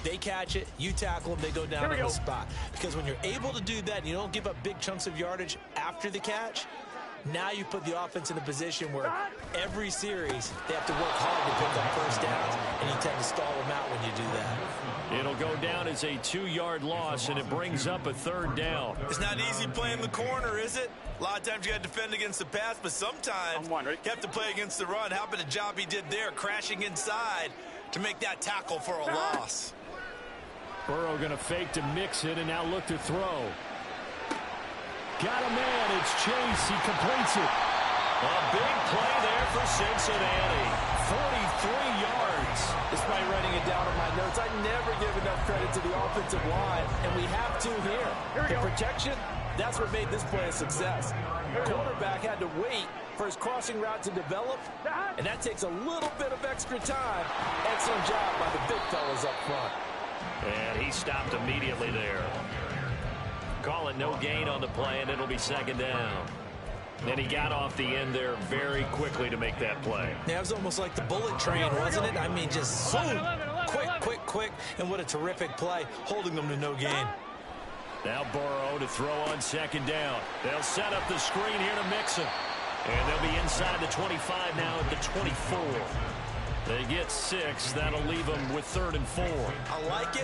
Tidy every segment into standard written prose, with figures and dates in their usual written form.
They catch it, you tackle them, they go down on the spot. Because when you're able to do that and you don't give up big chunks of yardage after the catch, now you put the offense in a position where every series they have to work hard to pick up first downs, and you tend to stall them out when you do that. It'll go down as a 2-yard loss, and it brings up a 3rd down. It's not easy playing the corner, is it? A lot of times you got to defend against the pass, but sometimes you have to play against the run. How about the job he did there, crashing inside to make that tackle for a loss? Burrow going to fake to mix it and now look to throw. Got a man. It's Chase. He completes it. A big play there for Cincinnati. 43 yards. Despite writing it down in my notes, I never give enough credit to the offensive line, and we have to here. The protection, that's what made this play a success. Quarterback had to wait for his crossing route to develop, and that takes a little bit of extra time. Excellent job by the big fellas up front. And he stopped immediately there. Call it no gain on the play, and it'll be 2nd down. And he got off the end there very quickly to make that play. Yeah, it was almost like the bullet train, wasn't it? I mean, just zoom, quick, and what a terrific play, holding them to no gain. Now Burrow to throw on 2nd down. They'll set up the screen here to mix him. And they'll be inside the 25 now at the 24. They get 6. That'll leave them with 3rd and 4. I like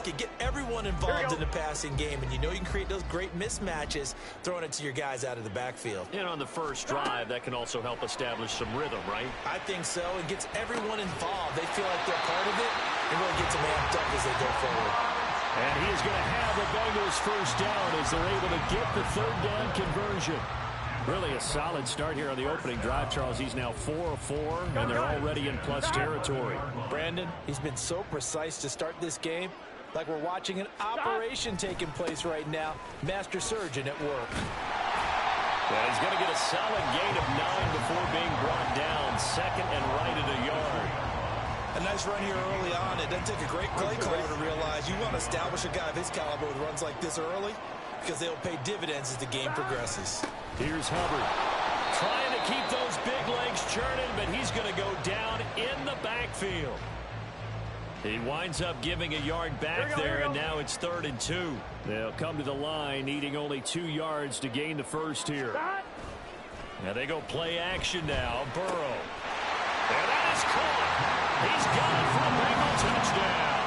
it. Get everyone involved in the passing game, and you know you can create those great mismatches throwing it to your guys out of the backfield. And on the first drive, that can also help establish some rhythm, right? I think so. It gets everyone involved. They feel like they're part of it. It really gets them amped up as they go forward. And he is going to have the Bengals first down as they're able to get the 3rd down conversion. Really a solid start here on the opening drive, Charles. He's now 4 of 4, and they're already in plus territory. Brandon, he's been so precise to start this game, like we're watching an operation taking place right now. Master surgeon at work. Yeah, he's going to get a solid gain of 9 before being brought down. 2nd and right at a yard. A nice run here early on. It doesn't take a great play caller to realize you want to establish a guy of his caliber with runs like this early, because they'll pay dividends as the game progresses. Here's Hubbard trying to keep those big legs churning, but he's going to go down in the backfield. He winds up giving a yard back there, and now it's 3rd and 2. They'll come to the line, needing only 2 yards to gain the first here. Now they go play action now. Burrow. And that is caught. He's got it for a Bengal touchdown.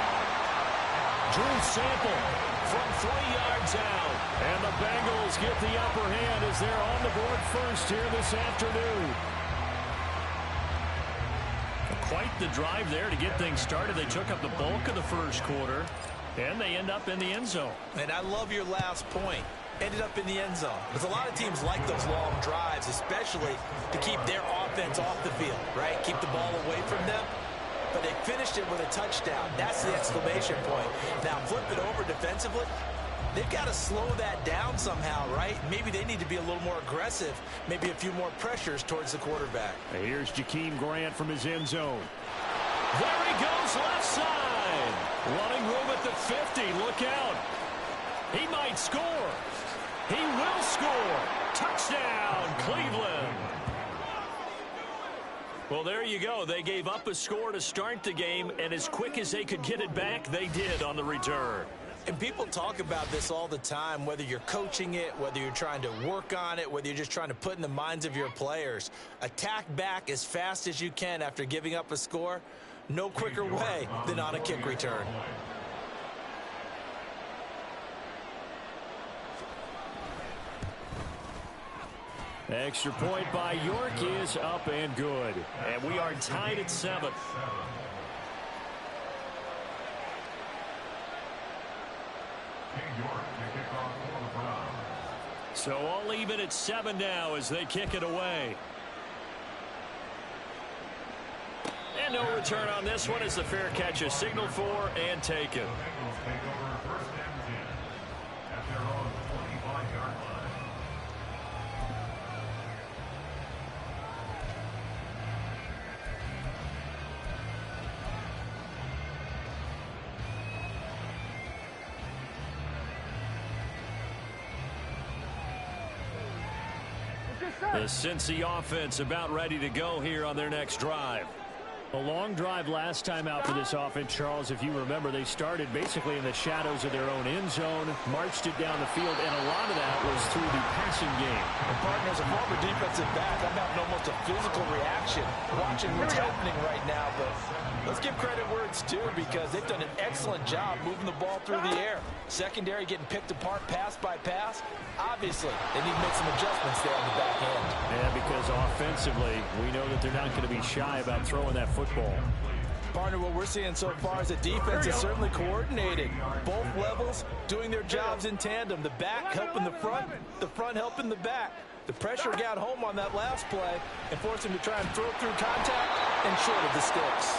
Drew Sample from 3 yards out. And the Bengals get the upper hand as they're on the board first here this afternoon. Quite the drive there to get things started. They took up the bulk of the first quarter, and they end up in the end zone. And I love your last point. Ended up in the end zone. Because a lot of teams like those long drives, especially to keep their offense off the field, right? Keep the ball away from them. But they finished it with a touchdown. That's the exclamation point. Now flip it over defensively. They've got to slow that down somehow, right? Maybe they need to be a little more aggressive. Maybe a few more pressures towards the quarterback. Here's Jakeem Grant from his end zone. There he goes left side. Running room at the 50. Look out. He might score. He will score. Touchdown, Cleveland. Well, there you go. They gave up a score to start the game, and as quick as they could get it back, they did on the return. And people talk about this all the time, whether you're coaching it, whether you're trying to work on it, whether you're just trying to put in the minds of your players. Attack back as fast as you can after giving up a score. No quicker way than on a kick return. Extra point by York is up and good. And we are tied at 7. So all even at 7 now as they kick it away. And no return on this one as the fair catch is signaled for and taken. The Cincy offense about ready to go here on their next drive. A long drive last time out for this offense, Charles. If you remember, they started basically in the shadows of their own end zone, marched it down the field, and a lot of that was through the passing game. And partners, a former defensive back, I'm having almost a physical reaction watching what's happening right now. But let's give credit where it's due, because they've done an excellent job moving the ball through the air. Secondary getting picked apart pass by pass. Obviously, they need to make some adjustments there on the back end. And because offensively, we know that they're not going to be shy about throwing that football. Partner, what we're seeing so far is the defense is certainly coordinated. Both levels doing their jobs in tandem. The back helping the front helping the back. The pressure got home on that last play and forced him to try and throw through contact and short of the sticks.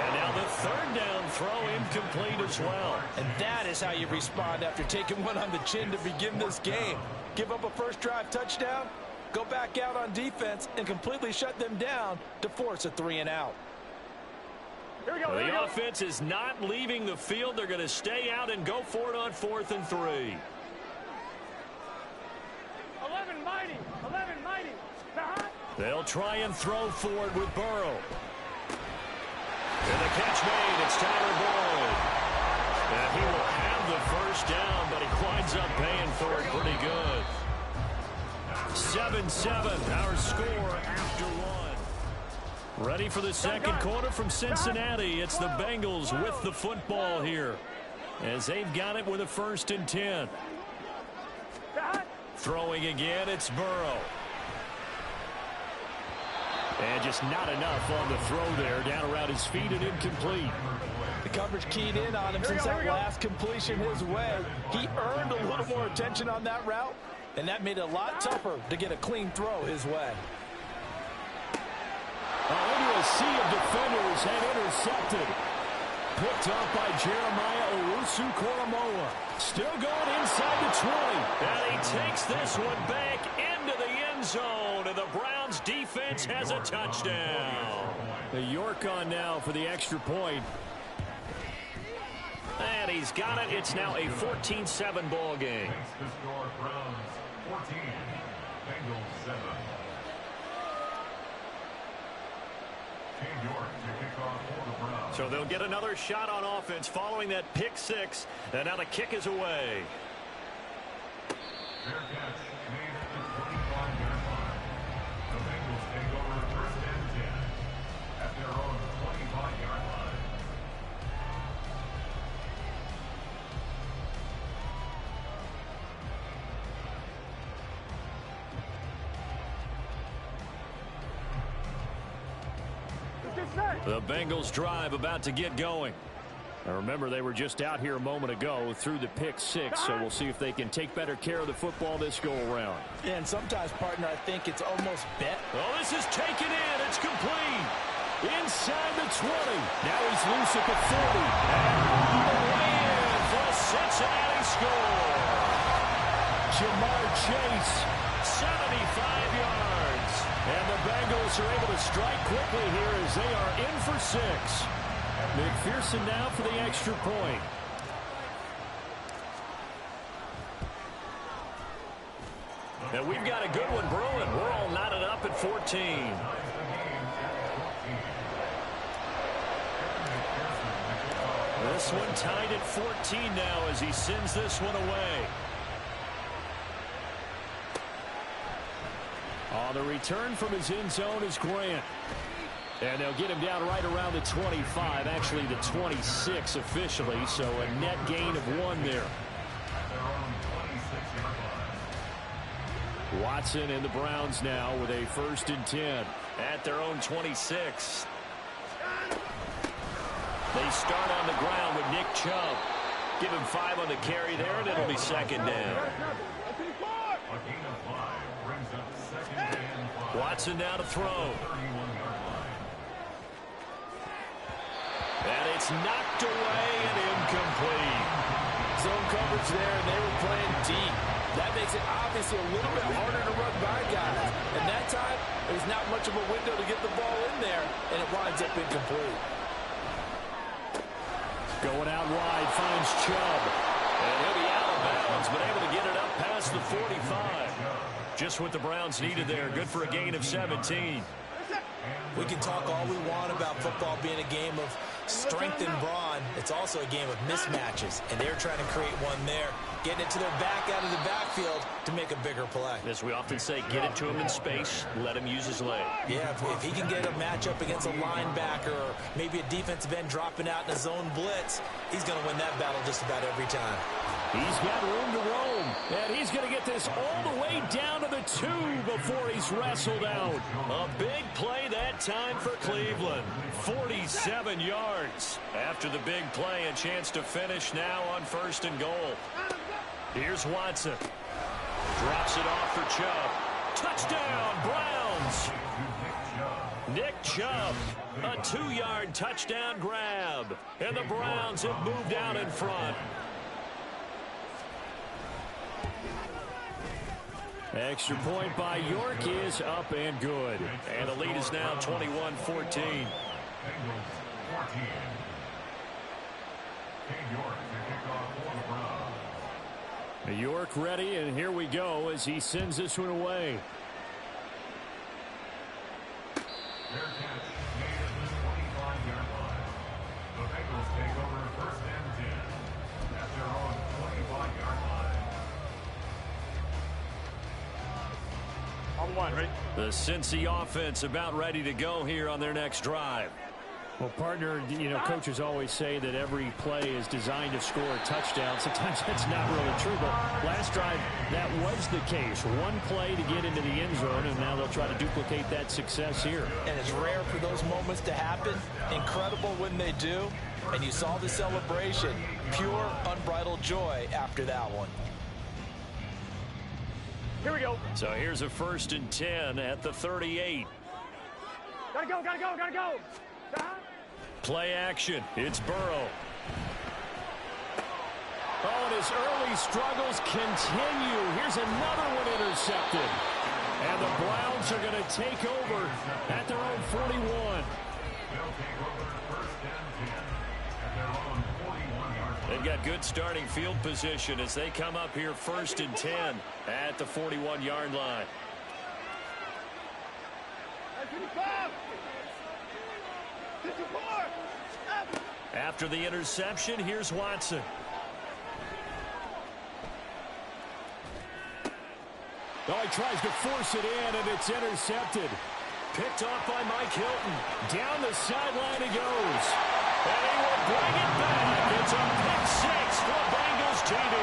And now the third down throw incomplete as well. And that is how you respond after taking one on the chin to begin this game. Give up a first drive touchdown, go back out on defense, and completely shut them down to force a 3-and-out. The offense is not leaving the field. They're going to stay out and go for it on 4th and 3. 11 mighty. They'll try and throw forward with Burrow. And the catch made. It's Tyler Boyd. And he will have the first down, but he winds up paying for it pretty good. 7-7, our score after one. Ready for the second quarter from Cincinnati. It's the Bengals with the football here, as they've got it with a 1st and 10. Throwing again, it's Burrow. And just not enough on the throw there. Down around his feet and incomplete. The coverage keyed in on him since that last completion his way. He earned a little more attention on that route, and that made it a lot tougher to get a clean throw his way. Into a sea of defenders and intercepted. Picked up by Jeremiah Owusu-Koramoah. Still going inside the 20. And he takes this one back into the end zone. And the Browns defense has a touchdown. The York on now for the extra point. And he's got it. It's now a 14-7 ball game. Browns 14, Bengals 7. So they'll get another shot on offense following that pick 6. And now the kick is away. Fair catch made at the 25-yard line. The Bengals take over 1st and 10 at their own 25-yard line. The Bengals drive about to get going. Now remember, they were just out here a moment ago through the pick 6, so we'll see if they can take better care of the football this go-around. And sometimes, partner, I think it's almost bet. Oh, this is taken in. It's complete. Inside the 20. Now he's loose at the 40. And all the way in for a Cincinnati score. Jamar Chase, 75 yards. And the Bengals are able to strike quickly here as they are in for 6. McPherson now for the extra point. And we've got a good one brewing. We're all knotted up at 14. This one tied at 14 now as he sends this one away. On the return from his end zone is Grant. And they'll get him down right around the 25, actually the 26 officially, so a net gain of 1 there. Watson and the Browns now with a 1st and 10 at their own 26. They start on the ground with Nick Chubb. Give him 5 on the carry there, and it'll be 2nd down. Watson now to throw. And it's knocked away and incomplete. Zone coverage there, and they were playing deep. That makes it obviously a little bit harder to run by guys. And that time, there's not much of a window to get the ball in there, and it winds up incomplete. Going out wide, finds Chubb. And he'll be out of bounds, but able to get it up past the 45. Just what the Browns needed there. Good for a gain of 17. We can talk all we want about football being a game of strength and brawn. It's also a game of mismatches, and they're trying to create one there, getting it to their back out of the backfield to make a bigger play. As we often say, get it to him in space, let him use his leg. Yeah, if he can get a matchup against a linebacker or maybe a defensive end dropping out in a zone blitz, he's going to win that battle just about every time. He's got room to roam, and he's going to get this all the way down to the 2 before he's wrestled out. A big play that time for Cleveland. 47 yards. After the big play, a chance to finish now on 1st and goal. Here's Watson. Drops it off for Chubb. Touchdown, Browns. Nick Chubb, a 2-yard touchdown grab. And the Browns have moved out in front. Extra point by York is up and good. And the lead is now 21-14. York ready, and here we go as he sends this one away. Their catch made at the 25-yard line. The Bengals take over 1st and 10 at their own 25-yard line. On one, right? The Cincy offense about ready to go here on their next drive. Well, partner, you know, coaches always say that every play is designed to score a touchdown. Sometimes that's not really true, but last drive, that was the case. One play to get into the end zone, and now they'll try to duplicate that success here. And it's rare for those moments to happen. Incredible when they do. And you saw the celebration. Pure, unbridled joy after that one. Here we go. So here's a 1st and 10 at the 38. Gotta go, gotta go, gotta go. Play action. It's Burrow. Oh, and his early struggles continue. Here's another one intercepted. And the Browns are going to take over at their own 41. They'll take over 1st and 10 at their own 41-yard line. They've got good starting field position as they come up here 1st and 10 at the 41-yard line. After the interception, here's Watson. Oh, he tries to force it in, and it's intercepted. Picked off by Mike Hilton. Down the sideline he goes. And he will bring it back. It's a pick 6 for Bengals TD.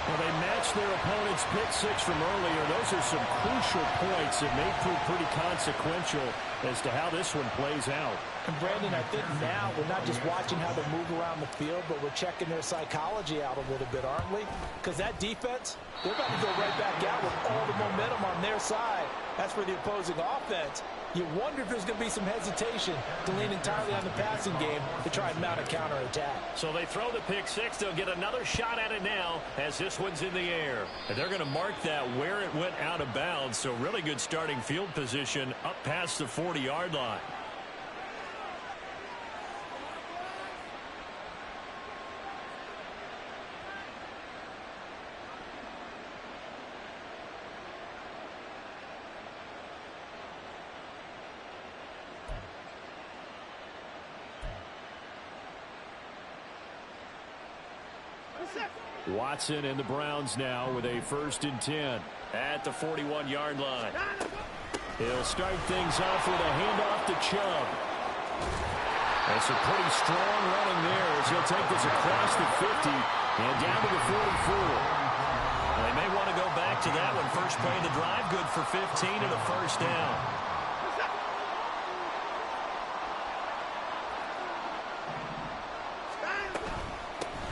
Well, they matched their opponent's pick 6 from earlier. Those are some crucial points that may prove pretty consequential as to how this one plays out. And Brandon, I think now we're not just watching how they move around the field, but we're checking their psychology out a little bit, aren't we? Because that defense, they're about to go right back out with all the momentum on their side. That's for the opposing offense. You wonder if there's going to be some hesitation to lean entirely on the passing game to try and mount a counterattack. So they throw the pick 6. They'll get another shot at it now as this one's in the air. And they're going to mark that where it went out of bounds. So really good starting field position up past the 40-yard line. Watson and the Browns now with a 1st and 10 at the 41-yard line. He'll start things off with a handoff to Chubb. That's a pretty strong running there as he'll take this across the 50 and down to the 44. Well, they may want to go back to that one. First play of the drive, good for 15 and a 1st down.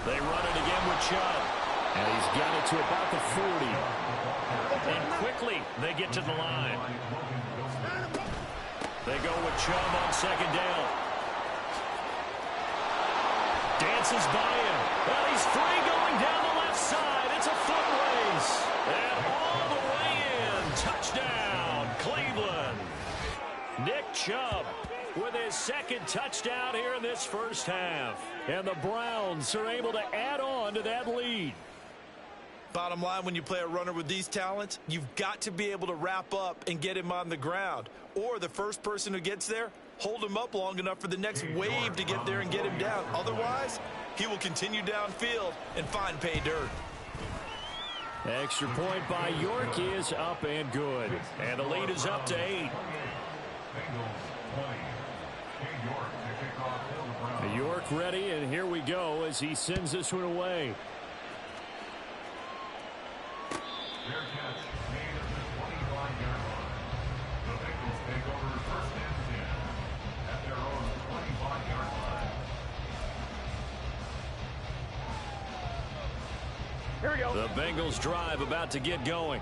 They run it again with Chubb. And he's got it to about the 40. And quickly, they get to the line. They go with Chubb on 2nd down. Dances by him. Well, he's free going down the left side. It's a foot race. And all the way in. Touchdown, Cleveland. Nick Chubb with his 2nd touchdown here in this 1st half. And the Browns are able to add on to that lead. Bottom line, when you play a runner with these talents, you've got to be able to wrap up and get him on the ground. Or the first person who gets there, hold him up long enough for the next wave to get there and get him down. Otherwise, he will continue downfield and find pay dirt. Extra point by York is up and good. And the lead is up to 8. York ready, and here we go as he sends this one away. Their catch made at the 25-yard line. The Bengals take over first and 10 at their own 25-yard line. Here we go. The Bengals drive about to get going.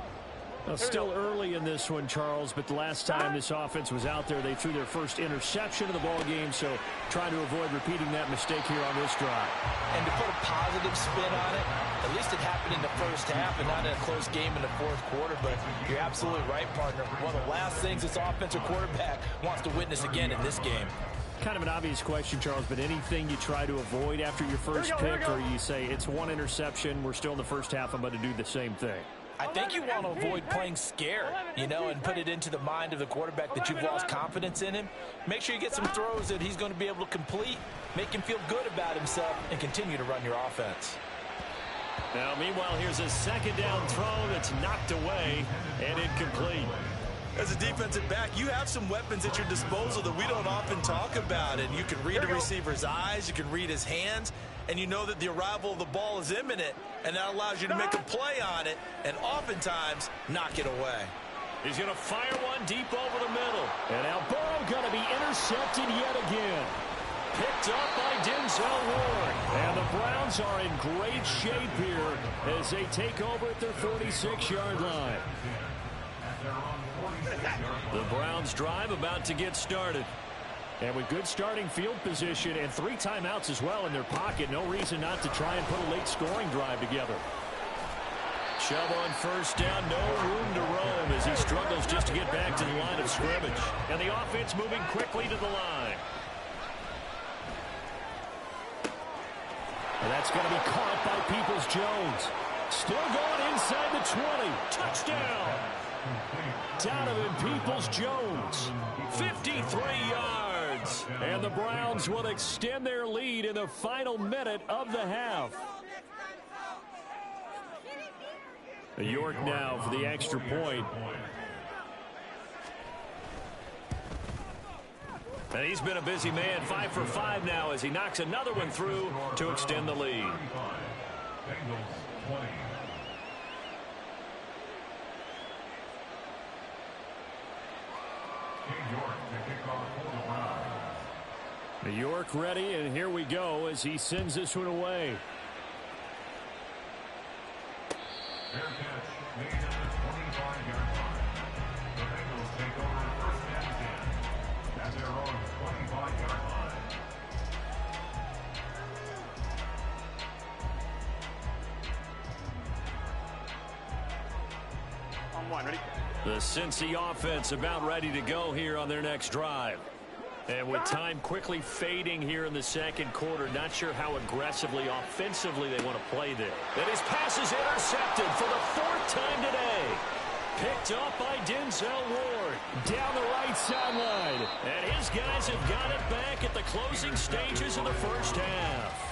Well, still early in this one, Charles, but the last time this offense was out there, they threw their first interception of the ball game, so trying to avoid repeating that mistake here on this drive. And to put a positive spin on it, at least it happened in the first half and not in a close game in the fourth quarter, but you're absolutely right, partner. One of the last things this offensive quarterback wants to witness again in this game. Kind of an obvious question, Charles, but anything you try to avoid after your first pick, or you say it's one interception, we're still in the first half, I'm going to do the same thing? I think you want to avoid playing scared, and put it into the mind of the quarterback that you've lost confidence in him. Make sure you get some throws that he's going to be able to complete, make him feel good about himself, and continue to run your offense. Now, meanwhile, here's a second down throw that's knocked away and incomplete. As a defensive back, you have some weapons at your disposal that we don't often talk about, and you can read a receiver's eyes, you can read his hands, and you know that the arrival of the ball is imminent, and that allows you to make a play on it and oftentimes knock it away. He's going to fire one deep over the middle. And now Burrow going to be intercepted yet again. Picked up by Denzel Ward. And the Browns are in great shape here as they take over at their 46-yard line. The Browns drive about to get started. And with good starting field position and 3 timeouts as well in their pocket, no reason not to try and put a late scoring drive together. Chubb on first down, no room to roam as he struggles just to get back to the line of scrimmage. And the offense moving quickly to the line. And that's going to be caught by Peoples-Jones. Still going inside the 20. Touchdown. Donovan Peoples-Jones, 53 yards. And the Browns will extend their lead in the final minute of the half. York now for the extra point. And he's been a busy man, 5 for 5 now as he knocks another one through to extend the lead. York ready, and here we go as he sends this one away. Their catch made at the 25-yard line. The Bengals take over first and 10 at their own 25-yard line. On one, ready? The Cincy offense about ready to go here on their next drive. And with time quickly fading here in the second quarter, not sure how aggressively, offensively they want to play there. And his pass is intercepted for the 4th time today. Picked up by Denzel Ward down the right sideline. And his guys have got it back at the closing stages of the first half.